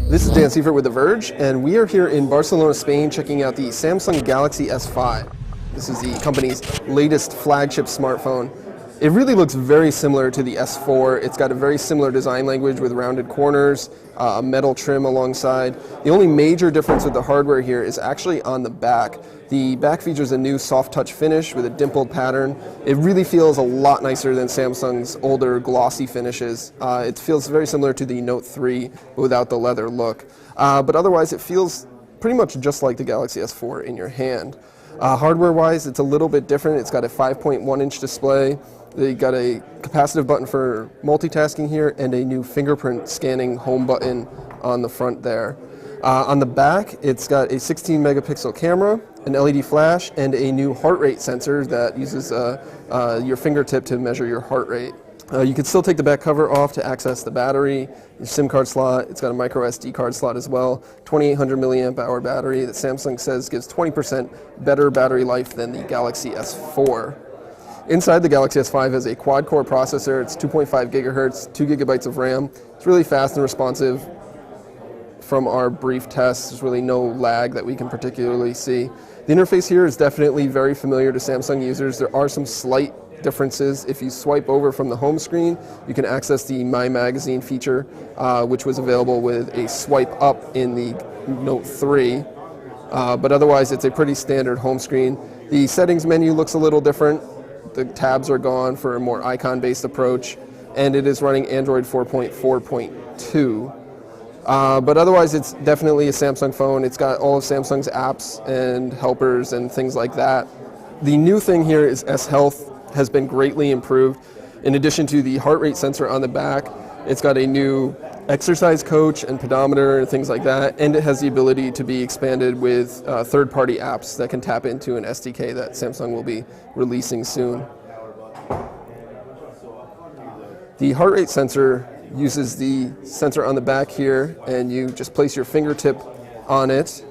This is Dan Seifert with The Verge, and we are here in Barcelona, Spain, checking out the Samsung Galaxy S5. This is the company's latest flagship smartphone. It really looks very similar to the S4. It's got a very similar design language with rounded corners, a metal trim alongside. The only major difference with the hardware here is actually on the back. The back features a new soft touch finish with a dimpled pattern. It really feels a lot nicer than Samsung's older glossy finishes. It feels very similar to the Note 3 but without the leather look. But otherwise it feels pretty much just like the Galaxy S4 in your hand. Hardware-wise, it's a little bit different. It's got a 5.1-inch display. They got a capacitive button for multitasking here and a new fingerprint scanning home button on the front there. On the back, it's got a 16-megapixel camera, an LED flash, and a new heart rate sensor that uses your fingertip to measure your heart rate. You can still take the back cover off to access the battery, your SIM card slot. It's got a micro SD card slot as well. 2800 milliamp hour battery that Samsung says gives 20% better battery life than the Galaxy S4. Inside, the Galaxy S5 has a quad-core processor. It's 2.5 gigahertz, 2 gigabytes of RAM. It's really fast and responsive. From our brief tests, there's really no lag that we can particularly see. The interface here is definitely very familiar to Samsung users. There are some slight differences. If you swipe over from the home screen, you can access the My Magazine feature, which was available with a swipe up in the Note 3. But otherwise, it's a pretty standard home screen. The settings menu looks a little different. The tabs are gone for a more icon-based approach, and it is running Android 4.4.2. But otherwise, it's definitely a Samsung phone. It's got all of Samsung's apps and helpers and things like that. The new thing here is S Health has been greatly improved. In addition to the heart rate sensor on the back, it's got a new exercise coach and pedometer and things like that, and it has the ability to be expanded with third-party apps that can tap into an SDK that Samsung will be releasing soon. The heart rate sensor uses the sensor on the back here, and you just place your fingertip on it,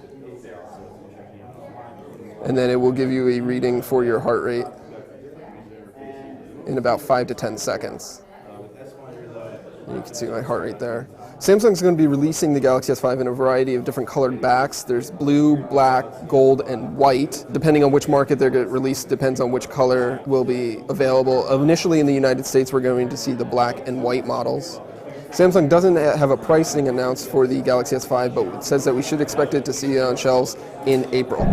and then it will give you a reading for your heart rate in about 5 to 10 seconds. And you can see my heart rate there. Samsung's going to be releasing the Galaxy S5 in a variety of different colored backs. There's blue, black, gold, and white. Depending on which market they're going to release, depends on which color will be available. Initially in the United States, we're going to see the black and white models. Samsung doesn't have a pricing announced for the Galaxy S5, but it says that we should expect it to see it on shelves in April.